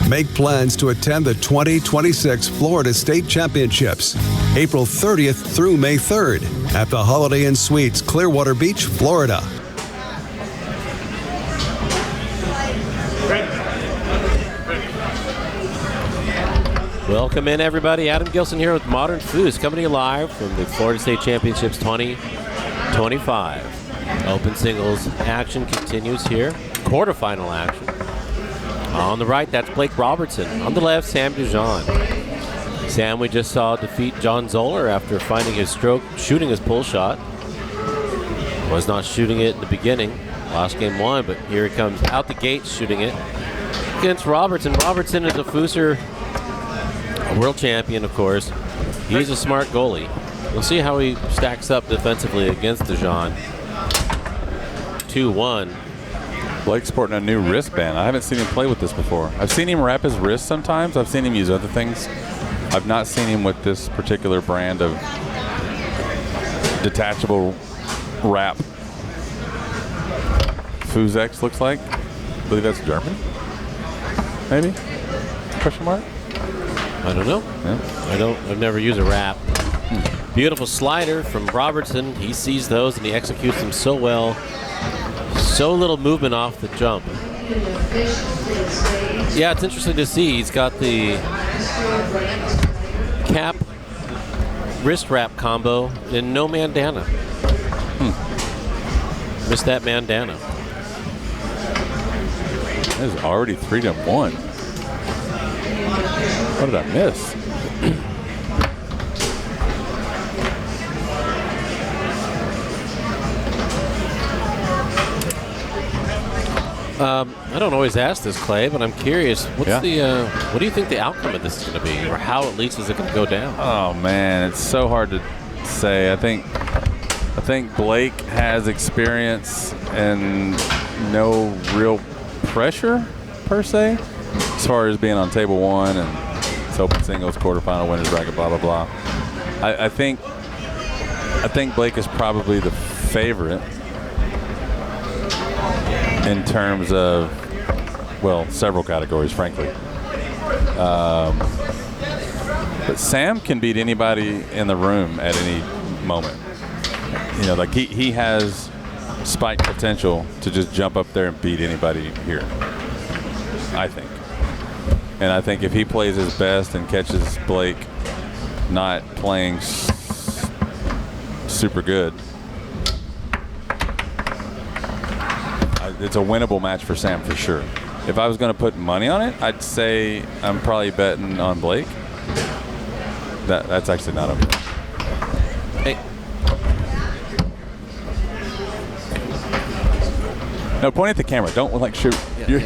Make plans to attend the 2026 Florida State Championships, April 30th through May 3rd at the Holiday Inn Suites, Clearwater Beach, Florida. Welcome in, everybody. Adam Gilson here with Modern Foos, coming to you live from the Florida State Championships 2025. Open singles action continues here. Quarterfinal action. On the right, that's Blake Robertson. On the left, Sam Dijohn. Sam, we just saw defeat John Zoller after finding his stroke, shooting his pull shot. Was not shooting it in the beginning. Lost game one, but here he comes out the gate shooting it against Robertson. Robertson is a Fooser, a world champion, of course. He's a smart goalie. We'll see how he stacks up defensively against Dijohn. 2-1. Blake's sporting a new wristband. I haven't seen him play with this before. I've seen him wrap his wrist sometimes. I've seen him use other things. I've not seen him with this particular brand of detachable wrap. Foos looks like. I believe that's German. Maybe? Question mark? I don't know. Yeah. I've never used a wrap. Beautiful slider from Robertson. He sees those and he executes them so well. So little movement off the jump. Yeah, it's interesting to see. He's got the cap wrist wrap combo and no bandana. Missed that bandana. That is already 3-1. What did I miss? I don't always ask this, Clay, but I'm curious. What do you think the outcome of this is going to be, or how at least is it going to go down? Oh man, it's so hard to say. I think Blake has experience and no real pressure per se, as far as being on table one and it's open singles, quarterfinal winners bracket, blah blah blah. I think Blake is probably the favorite in terms of, well, several categories, frankly. But Sam can beat anybody in the room at any moment. You know, like he has spike potential to just jump up there and beat anybody here, I think. And I think if he plays his best and catches Blake not playing super good, it's a winnable match for Sam for sure. If I was going to put money on it, I'd say I'm probably betting on Blake. That's actually not okay. Hey. No, point at the camera. Don't like shoot. Yeah.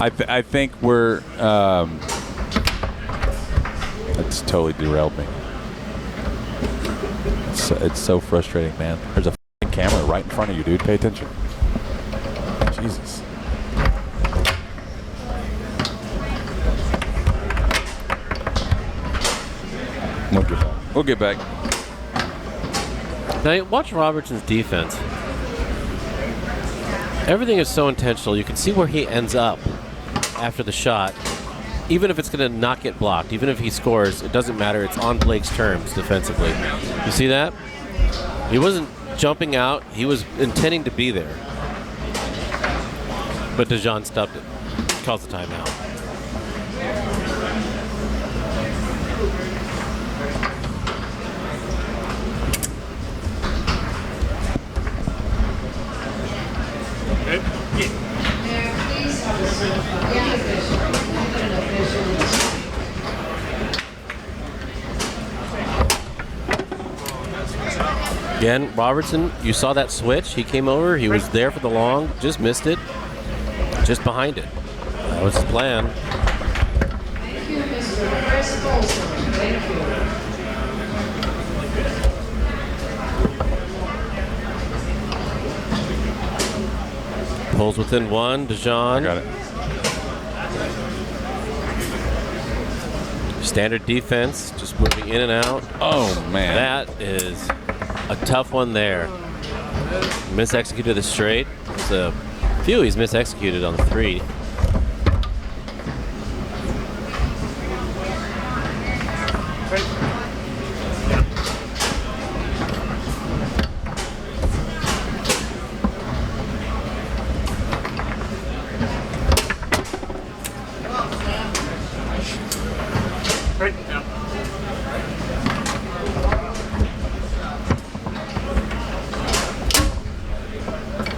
I think we're. That's totally derailed me. It's so frustrating, man. There's a f***ing camera right in front of you, dude. Pay attention. Jesus. We'll get back. Now, watch Robertson's defense. Everything is so intentional. You can see where he ends up after the shot. Even if it's going to not get blocked, even if he scores, it doesn't matter. It's on Blake's terms defensively. You see that? He wasn't jumping out. He was intending to be there. But Dijohn stopped it. Calls the timeout. Again, Robertson, you saw that switch. He came over. He was there for the long. Just missed it. Just behind it. That was his plan. Thank you, Mr. Foosball. Thank you. Pulls within one. Dijohn. I got it. Standard defense, just moving in and out. Oh, man. That is A tough one there. Misexecuted the straight. It's a few he's misexecuted on the 3.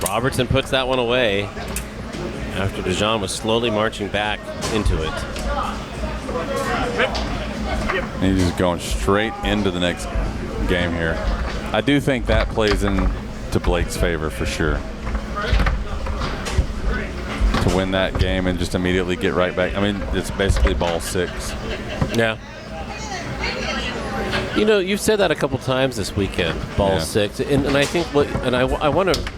Robertson puts that one away after Dijohn was slowly marching back into it. He's just going straight into the next game here. I do think that plays into Blake's favor for sure. To win that game and just immediately get right back. I mean, it's basically ball 6. Yeah. You know, you've said that a couple times this weekend, ball 6. And I think I want to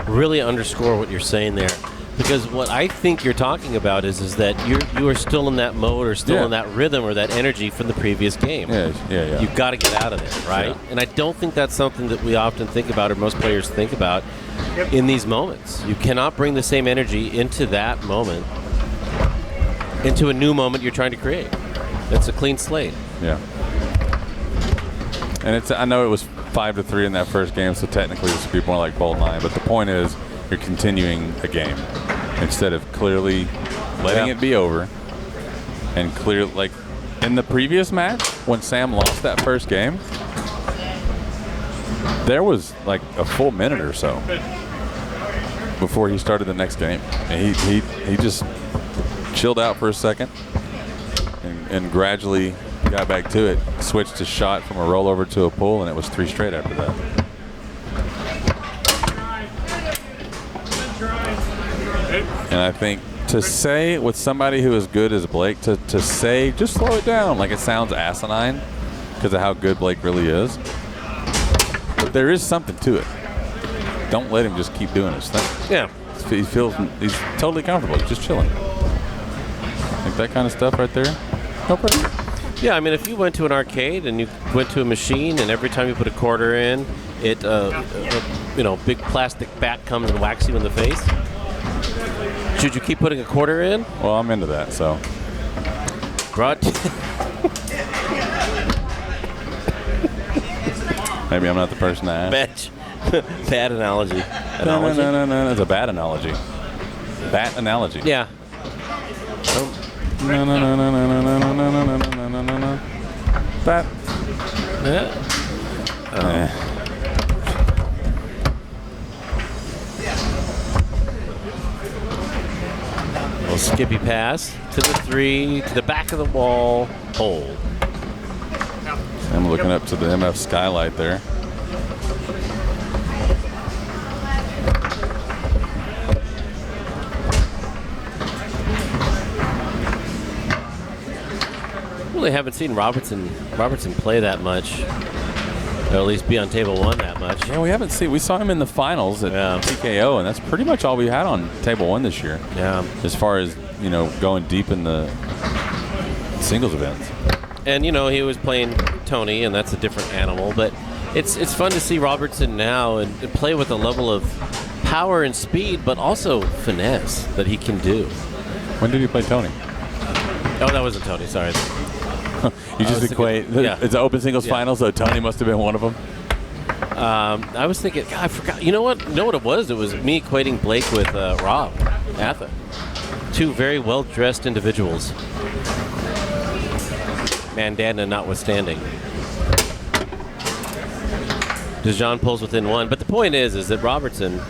really underscore what you're saying there, because what I think you're talking about is that you are still in that mode or still in that rhythm or that energy from the previous game. Yeah. You've got to get out of it, right? Yeah. And I don't think that's something that we often think about or most players think about in these moments. You cannot bring the same energy into that moment, into a new moment you're trying to create. It's a clean slate. Yeah. And I know it was 5-3 in that first game, so technically this would be more like ball 9. But the point is, you're continuing a game instead of clearly letting it be over. And clear, like in the previous match, when Sam lost that first game, there was like a full minute or so before he started the next game, and he just chilled out for a second and gradually got back to it, switched his shot from a rollover to a pull, and it was 3 straight after that. And I think to say with somebody who is good as Blake, to say just slow it down, like it sounds asinine because of how good Blake really is. But there is something to it. Don't let him just keep doing his thing. Yeah. He's totally comfortable. He's just chilling. Like that kind of stuff right there. No pressure. Yeah, I mean, if you went to an arcade and you went to a machine and every time you put a quarter in, it, big plastic bat comes and whacks you in the face, should you keep putting a quarter in? Well, I'm into that, so. Maybe I'm not the person to ask. Bad analogy. No. It's a bad analogy. Bat analogy. Yeah. No. Bat. Little skippy pass to the 3, to the back of the wall, hole. I'm looking up to the MF skylight there. Really haven't seen Robertson play that much, or at least be on table 1 that much. Yeah, we saw him in the finals at TKO, and that's pretty much all we had on table 1 this year. Yeah. As far as, going deep in the singles events. And, he was playing Tony, and that's a different animal, but it's fun to see Robertson now and play with a level of power and speed, but also finesse that he can do. When did he play Tony? Oh, that wasn't Tony, sorry. You just equate. It's an open singles final, so Tony must have been one of them. I was thinking, God, I forgot. You know what? It was? It was me equating Blake with Rob Atha. 2 very well-dressed individuals. Mandanda notwithstanding. Dijohn pulls within 1. But the point is that Robertson,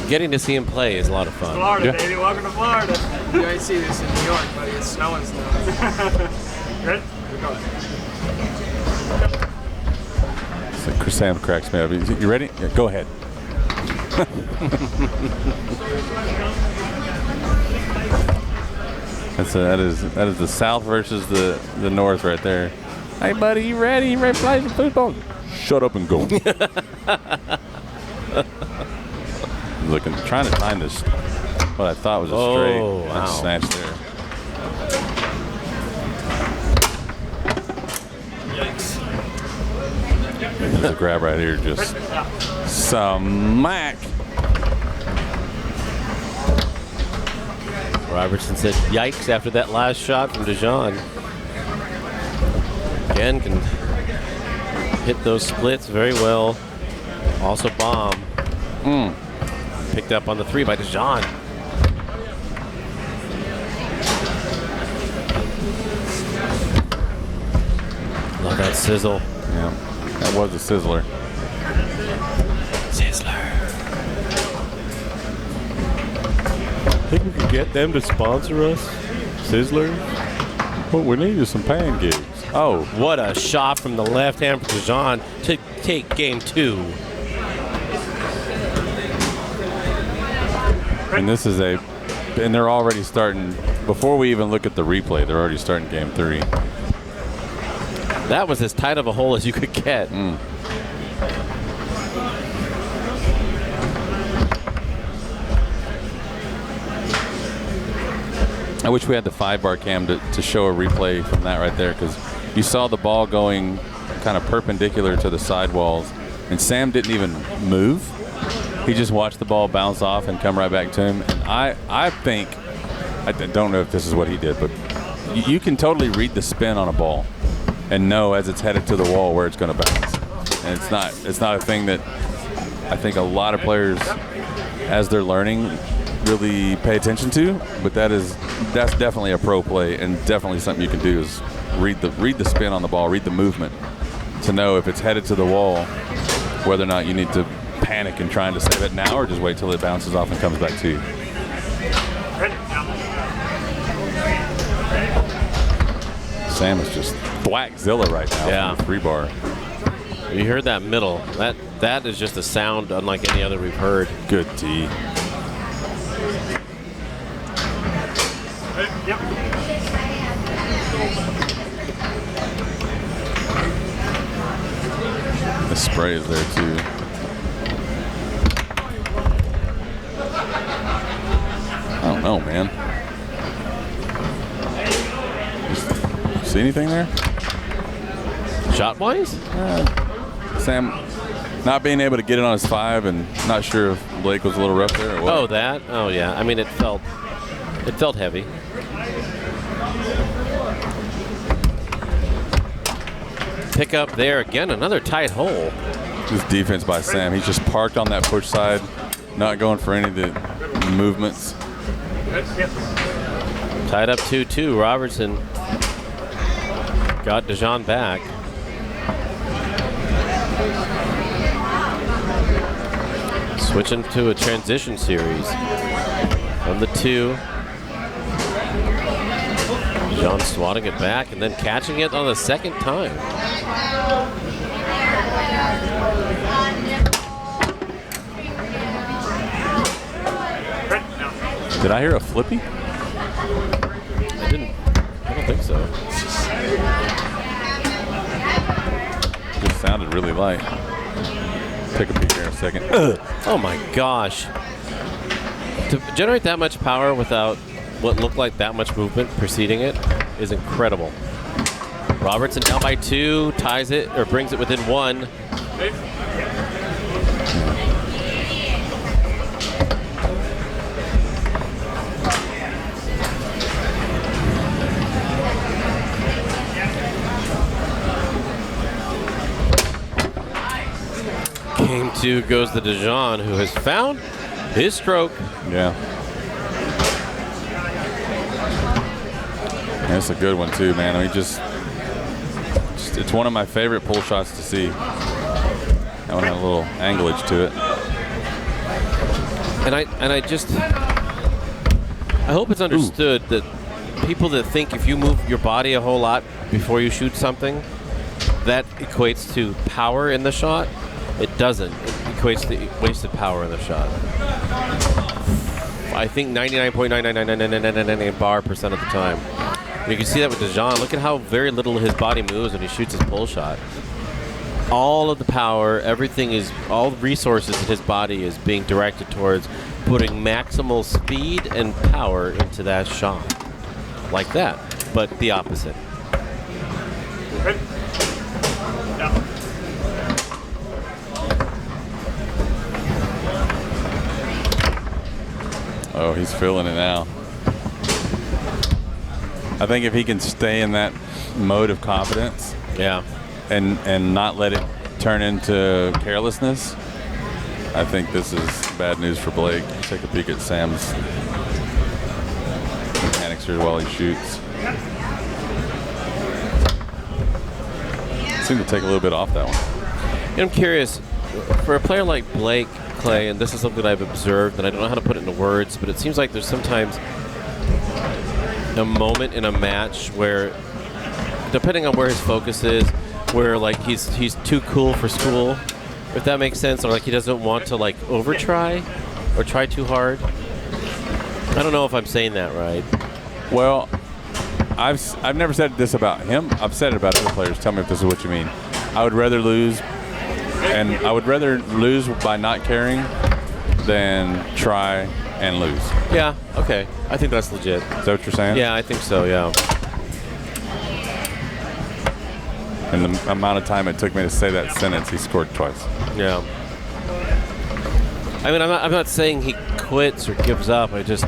getting to see him play is a lot of fun. Florida, baby. Welcome to Florida. You ain't see this in New York, buddy. It's snowing still. Good? So Chris Sam cracks me up. You ready? Yeah, go ahead. That is the South versus the North right there. Hey, buddy, you ready? You ready to play some football? Shut up and go. Trying to find this, what I thought was a straight. Wow. Snatch there. Yikes. There's a grab right here, just smack. Robertson said yikes after that last shot from Dijohn. Again, can hit those splits very well. Also bomb. Picked up on the 3 by Dijohn. Love that sizzle. Yeah, that was a sizzler. Think we could get them to sponsor us? Sizzler? What we need is some pancakes. Oh, what a shot from the left hand for Dijohn to take game 2. And this is and they're already starting, before we even look at the replay, they're already starting game 3. That was as tight of a hole as you could get. I wish we had the 5-bar cam to show a replay from that right there, because you saw the ball going kind of perpendicular to the sidewalls, and Sam didn't even move. He just watched the ball bounce off and come right back to him. And I think, I don't know if this is what he did, but you can totally read the spin on a ball and know as it's headed to the wall where it's going to bounce. And it's not a thing that I think a lot of players, as they're learning, really pay attention to, but that's definitely a pro play, and definitely something you can do is read the spin on the ball, read the movement, to know if it's headed to the wall, whether or not you need to panic and trying to save it now, or just wait till it bounces off and comes back to you. Sam is just thwackzilla right now. Yeah. From the 3-bar. You heard that middle. That is just a sound unlike any other we've heard. Good tee. The spray is there too. I don't know, man. See anything there? Shot wise? Sam not being able to get it on his 5, and not sure if Blake was a little rough there or what. Oh, that? Oh, yeah. I mean, it felt heavy. Pick up there again, another tight hole. This defense by Sam. He's just parked on that push side, not going for any of the movements. Tied up 2-2. Robertson got Dijohn back. Switching to a transition series from the 2. Dijohn swatting it back and then catching it on the second time. Did I hear a flippy? I don't think so. Just sounded really light. Take a peek here in a second. Oh my gosh. To generate that much power without what looked like that much movement preceding it is incredible. Robertson down by 2, ties it, or brings it within 1. Game 2 goes to Dijohn, who has found his stroke. Yeah. That's a good one too, man. I mean, just it's one of my favorite pull shots to see. That one had a little anglage to it. And I hope it's understood that people that think if you move your body a whole lot before you shoot something, that equates to power in the shot. It doesn't. It equates to wasted power in the shot. I think 99.99999% of the time. And you can see that with Dijohn. Look at how very little his body moves when he shoots his pull shot. All of the power, all the resources in his body is being directed towards putting maximal speed and power into that shot. Like that, but the opposite. he's feeling it now. I think if he can stay in that mode of confidence, Yeah. and not let it turn into carelessness, I think this is bad news for Blake. Take a peek at Sam's mechanics here while he shoots. Seemed to take a little bit off that one. And I'm curious, for a player like Blake, Clay, and this is something I've observed, and I don't know how to put it into words, but it seems like there's sometimes a moment in a match where, depending on where his focus is, where like he's too cool for school, if that makes sense, or like he doesn't want to like overtry or try too hard. I don't know if I'm saying that right. Well, I've never said this about him. I've said it about other players. Tell me if this is what you mean. I would rather lose, and I would rather lose by not caring than try and lose. Yeah, okay. I think that's legit. Is that what you're saying? Yeah, I think so, yeah. And the amount of time it took me to say that sentence, he scored twice. Yeah. I mean, I'm not saying he quits or gives up. I just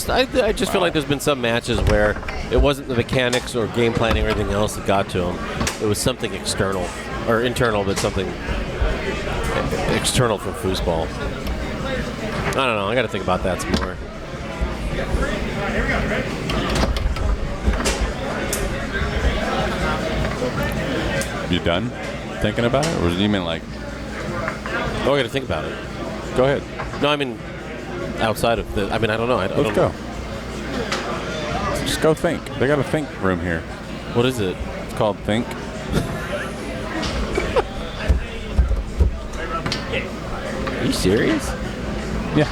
feel like there's been some matches where it wasn't the mechanics or game planning or anything else that got to him. It was something external or internal, but something external from Foosball. I don't know. I got to think about that some more. You done thinking about it, or do you mean like? Oh, I got to think about it. Go ahead. No, I mean outside of the. I mean, I don't know. Let's go. Just go think. They got a think room here. What is it? It's called Think. Are you serious? Yeah.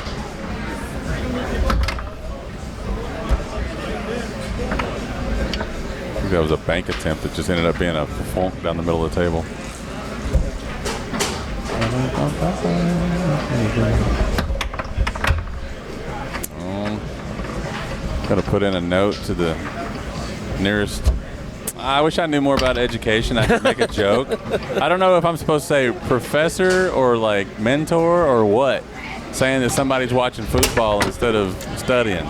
I think that was a bank attempt that just ended up being a funk down the middle of the table. Got to put in a note to the nearest. I wish I knew more about education. I could make a joke. I don't know if I'm supposed to say professor or like mentor or what. Saying that somebody's watching football instead of studying.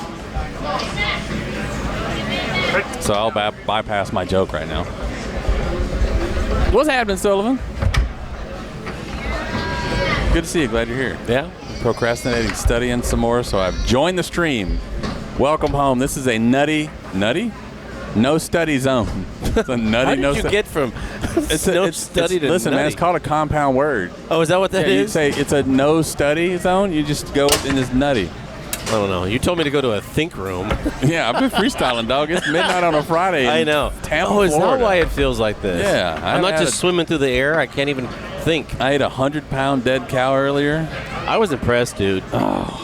So I'll bypass my joke right now. What's happening, Sullivan? Good to see you. Glad you're here. Yeah. Procrastinating, studying some more, so I've joined the stream. Welcome home. This is a nutty, no study zone. It's a nutty, How did no you get from no study to listen, nutty? man, it's called a compound word. Oh, is that what that Yeah, you is? say it's a no study zone. You just go in this nutty. I don't know. You told me to go to a think room. Yeah, I've been freestyling, dog. It's midnight on a Friday. I know. Tampa, is that Florida. why it feels like this? Yeah, I'm not just swimming through the air. I can't even think. I ate a 100-pound dead cow earlier. I was impressed, dude. Oh.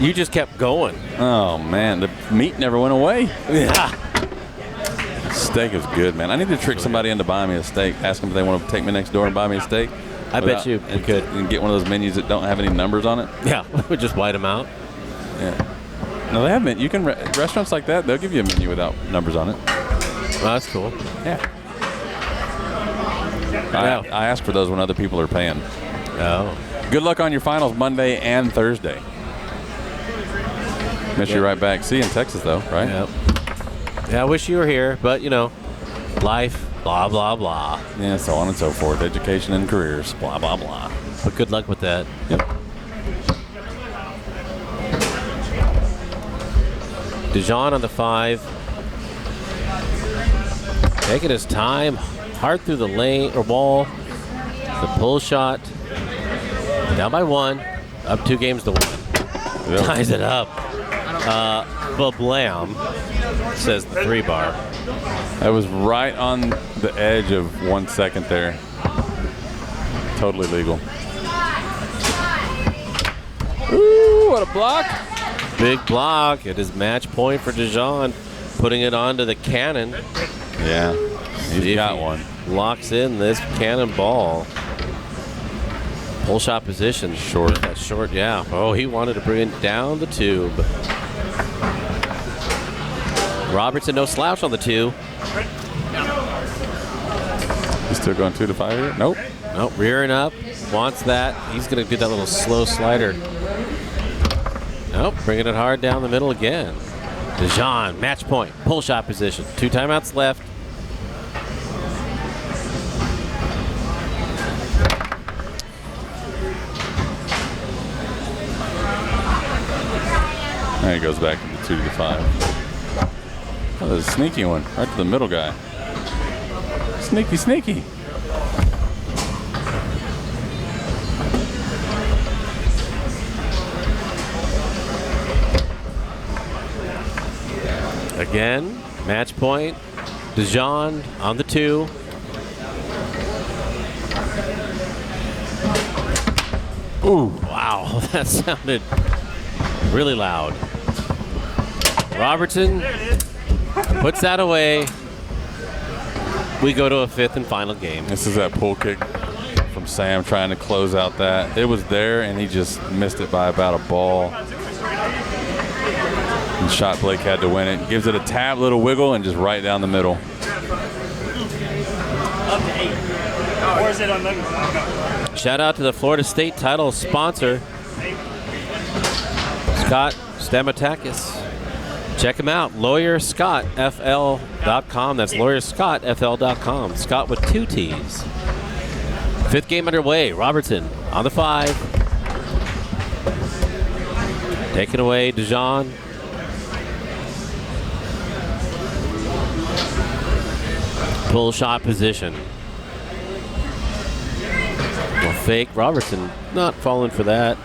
You just kept going. Oh, man. The meat never went away. Yeah. Steak is good, man. I need to trick somebody into buying me a steak. Ask them if they want to take me next door and buy me a steak. I bet you we could. And get one of those menus that don't have any numbers on it. Yeah, we just white them out. Yeah. No, they have you can restaurants like that. They'll give you a menu without numbers on it. Oh, that's cool. Yeah. I ask for those when other people are paying. Oh. Good luck on your finals Monday and Thursday. Miss you right back. See you in Texas, though, right? Yep. Yeah, I wish you were here, but, you know, life, blah, blah, blah. Yeah, so on and so forth. Education and careers, blah, blah, blah. But good luck with that. Yep. Dijohn on the 5. Taking his time. Hard through the lane or wall. The pull shot. Down by 1. Up 2 games to 1. Yep. Ties it up. Bablam, says the 3 bar. That was right on the edge of 1 second there. Totally legal. Ooh, what a block. Big block. It is match point for Dijohn. Putting it onto the cannon. Yeah, he's See if got he one. Locks in this cannon ball. Pull shot position. Short. That's short, yeah. Oh, he wanted to bring it down the tube. Robertson, no slouch on the 2. He's still going 2 to 5 here? Nope. Nope, rearing up. Wants that. He's going to do that little slow slider. Nope, bringing it hard down the middle again. Dijohn, match point, pull shot position. 2 timeouts left. And he goes back into 2 to 5. Oh, there's a sneaky one. Right to the middle guy. Sneaky, sneaky. Again, match point. Dijohn on the 2. Ooh, wow, that sounded really loud. Robertson puts that away. We go to a 5th and final game. This is that pull kick from Sam trying to close out that. It was there, and he just missed it by about a ball. And shot Blake had to win it. Gives it a tap, little wiggle, and just right down the middle. Up to 8. Or is it unlimited? Shout out to the Florida State title sponsor, Scott Stamatakis. Check him out, LawyerScottFL.com. That's LawyerScottFL.com. Scott with 2 T's. 5th game underway. Robertson on the 5. Taken away, Dijohn. Pull shot position. Well, fake. Robertson not falling for that.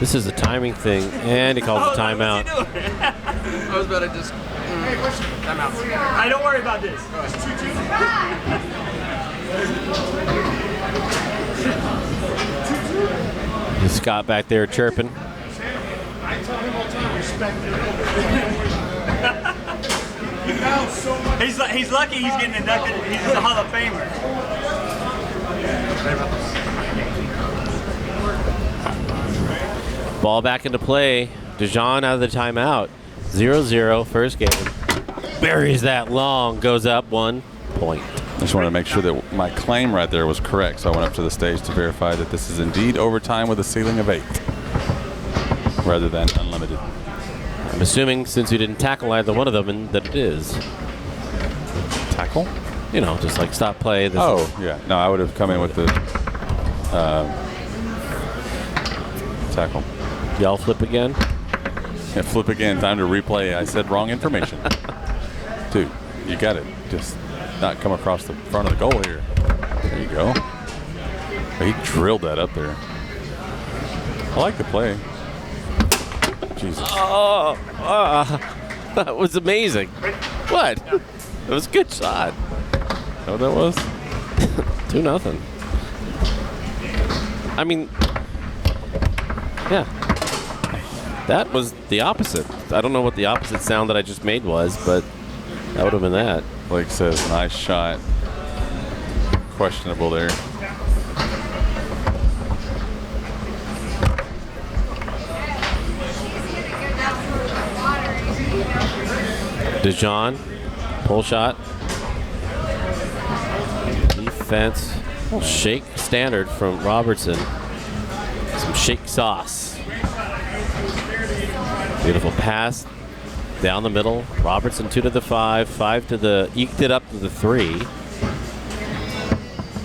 This is a timing thing, and he calls a timeout. I was about to just. Timeout. I don't worry about this. Scott back there chirping. He's lucky he's getting inducted. He's a Hall of Famer. Ball back into play. Dijohn out of the timeout. 0-0 first game. Buries that long. Goes up 1 point. I just wanted to make sure that my claim right there was correct, so I went up to the stage to verify that this is indeed overtime with a ceiling of 8 rather than unlimited. I'm assuming since you didn't tackle either one of them, and that it is. Tackle? You know, just like stop play. This Oh, yeah. No, I would have come in with the tackle. Y'all flip again? Yeah, flip again. Time to replay. I said wrong information. Dude, you got it. Just not come across the front of the goal here. There you go. He drilled that up there. I like the play. Jesus. Oh, that was amazing. What? It was a good shot. Know what that was? 2-0. I mean, yeah. That was the opposite. I don't know what the opposite sound that I just made was, but that would have been that. Blake says, nice shot. Questionable there. Dijohn, pull shot. Defense. Shake standard from Robertson. Some shake sauce. Beautiful pass down the middle. Robertson 2 to the 5, 5 to the, eked it up to the 3.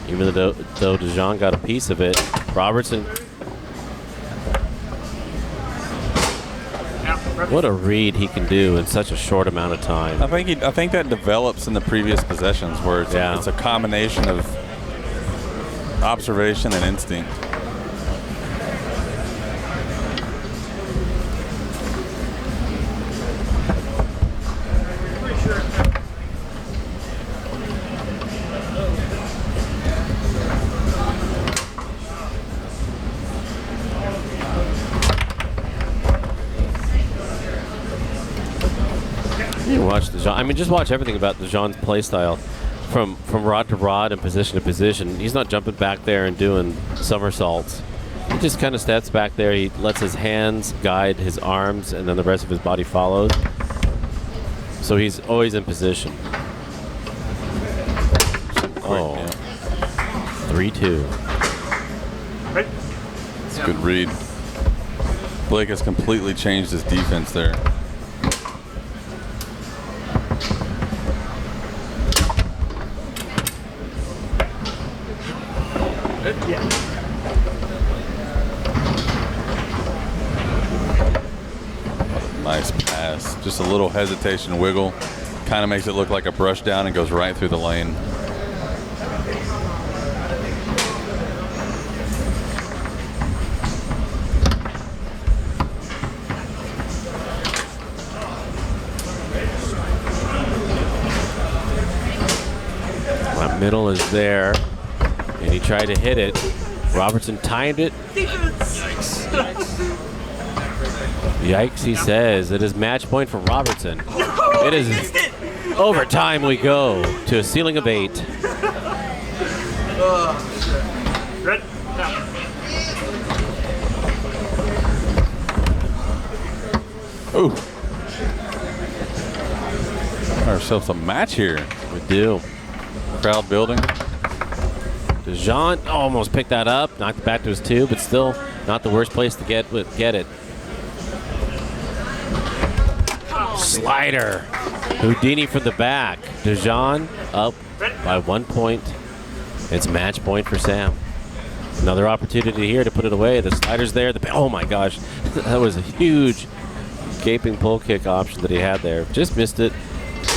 Even though Dijohn got a piece of it, Robertson. What a read he can do in such a short amount of time. I think that develops in the previous possessions where it's a combination of observation and instinct. You watch Dijohn. I mean, just watch everything about Dijohn's play style, from rod to rod and position to position. He's not jumping back there and doing somersaults. He just kind of steps back there. He lets his hands guide his arms, and then the rest of his body follows. So he's always in position. Oh, 3-2. It's a good read. Blake has completely changed his defense there. Nice pass. Just a little hesitation, wiggle. Kind of makes it look like a brush down and goes right through the lane. My middle is there, and he tried to hit it. Robertson timed it. Yikes, he says. It is match point for Robertson. It is overtime we go to a ceiling of 8. Red. Ooh. Ourselves a match here. We do. Crowd building. Dijohn almost picked that up, knocked it back to his 2, but still not the worst place to get it. Slider. Houdini from the back. Dijohn up by 1 point. It's match point for Sam. Another opportunity here to put it away. The slider's there. Oh my gosh. That was a huge gaping pull kick option that he had there. Just missed it.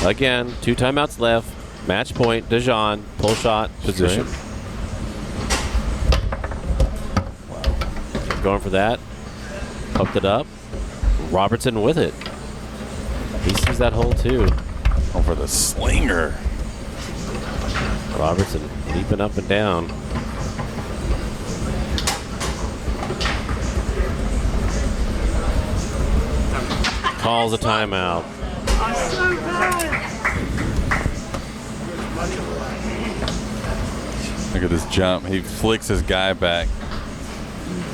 Again, 2 timeouts left. Match point. Dijohn. Pull shot. Position. Wow. Going for that. Pumped it up. Robertson with it. He sees that hole too. Going for the slinger. Robertson leaping up and down. Calls a timeout. Look at this jump. He flicks his guy back,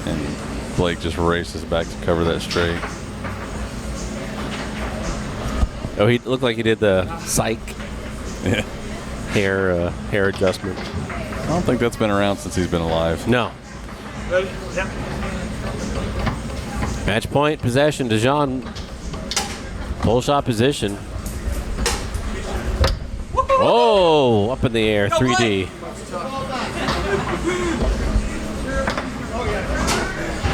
and Blake just races back to cover that straight. Oh, he looked like he did the psych Yeah. hair adjustment. I don't think that's been around since he's been alive. No. Ready? Yeah. Match point, possession. Dijohn. Pull shot position. Oh, up in the air, 3D.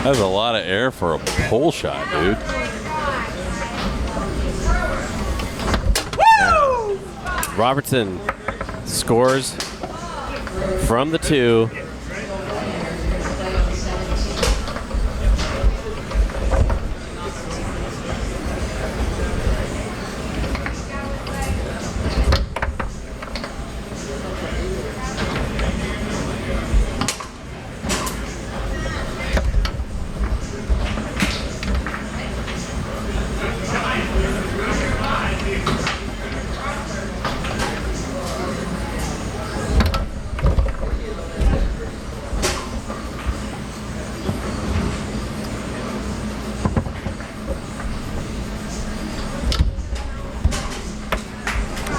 That's a lot of air for a pull shot, dude. Robertson scores from the 2.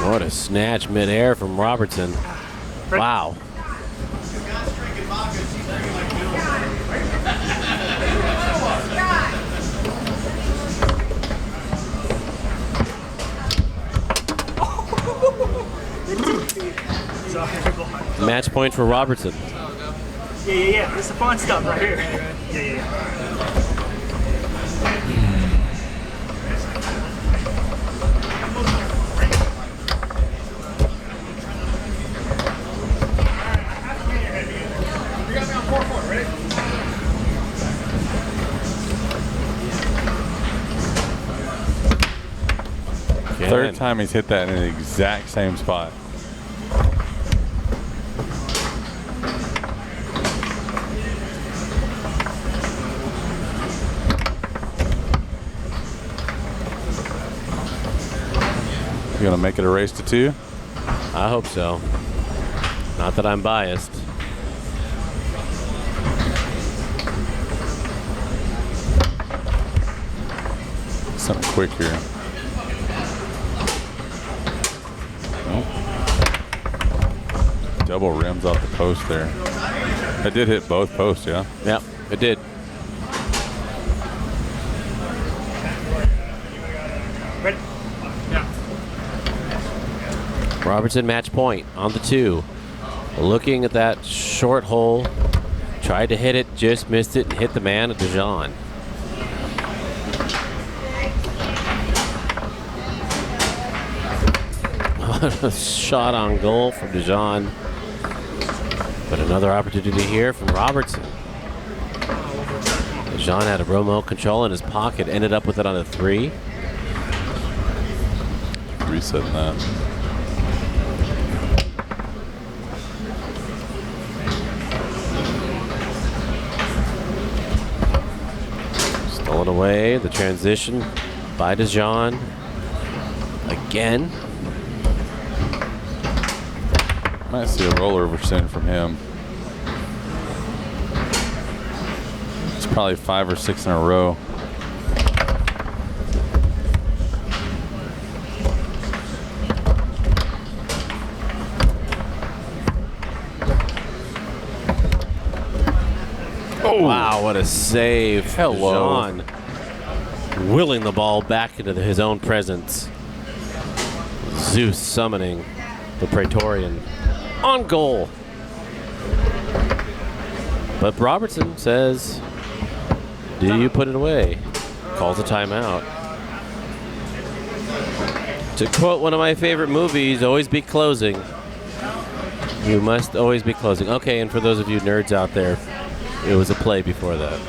What a snatch midair from Robertson. Wow. Match point for Robertson. Yeah. This is the fun stuff right here. Yeah. Third time he's hit that in the exact same spot. You gonna make it a race to 2? I hope so. Not that I'm biased. Something quick here. Double rims off the post there. It did hit both posts, yeah? Yep, it did. Robertson match point on the 2. Looking at that short hole. Tried to hit it, just missed it, and hit the man of Dijohn. What a shot on goal from Dijohn. But another opportunity here from Robertson. Dijohn had a remote control in his pocket, ended up with it on a 3. Resetting that. Stolen away, the transition by Dijohn. Again. Might see a rollover soon from him. It's probably 5 or 6 in a row. Oh. Wow, what a save. Hello. Dijohn willing the ball back into his own presence. Zeus summoning the Praetorian on goal. But Robertson says, do you put it away? Calls a timeout. To quote one of my favorite movies, always be closing. You must always be closing. Okay, and for those of you nerds out there, it was a play before that.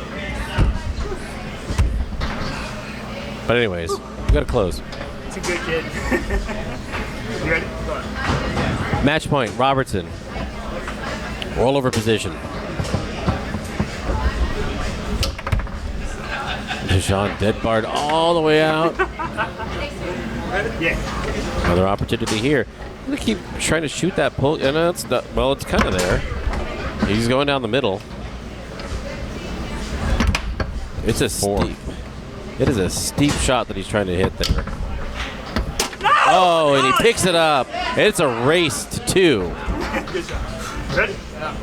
But anyways, we gotta close. It's a good kid. You ready? Go on. Match point, Robertson. Rollover position. Dijohn dead barred all the way out. Yeah. Another opportunity here. I'm gonna keep trying to shoot that pull. And it's not, well, it's kind of there. He's going down the middle. It's a steep. It is a steep shot that he's trying to hit there. No! Oh, and he picks it up. It's a race to 2. Good shot. Ready? Yeah.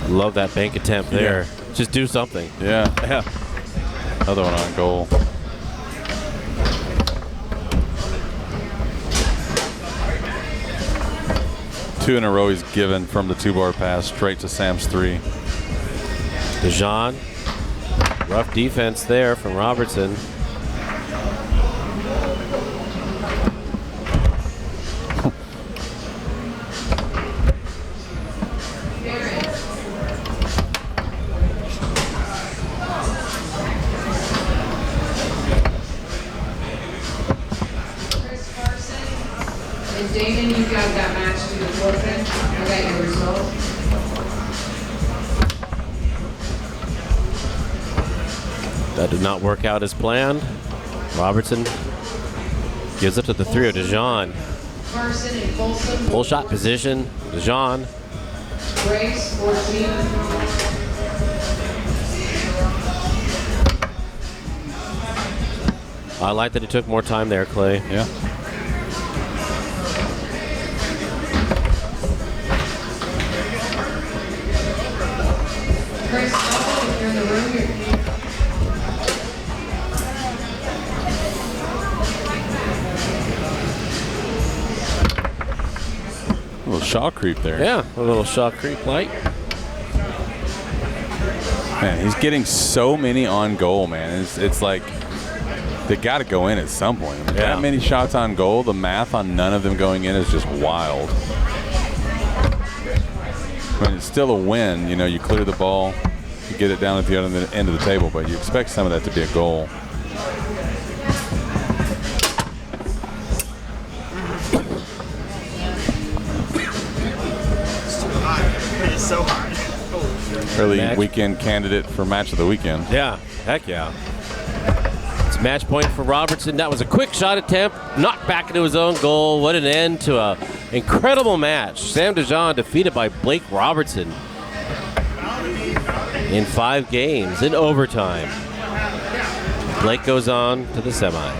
Love that bank attempt there. Just do something. Yeah. Yeah. Another one on goal. Two in a row he's given from the 2-bar pass straight to Sam's 3. Dijohn. Rough defense there from Robertson. Damon, you got that match to the forfeit. I got your result. That did not work out as planned. Robertson gives it to the 3 of Dijohn. Carson and Folsom. Full shot position. Dijohn. Grace, 14. I like that he took more time there, Clay. Yeah. Chris, if you're in the room, you're A little shot creep there. Yeah, a little shot creep light. Man, he's getting so many on goal, man. It's like they got to go in at some point. I mean, Yeah. That many shots on goal, the math on none of them going in is just wild. I mean, it's still a win. You know, you clear the ball, you get it down at the other end of the table, but you expect some of that to be a goal. It's too hot. It's so hot. Holy shit. Early Match. weekend candidate for match of the weekend. Yeah, heck yeah. It's match point for Robertson. That was a quick shot attempt, knocked back into his own goal. What an end to a incredible match. Sam Dijohn defeated by Blake Robertson in 5 games in overtime. Blake goes on to the semi.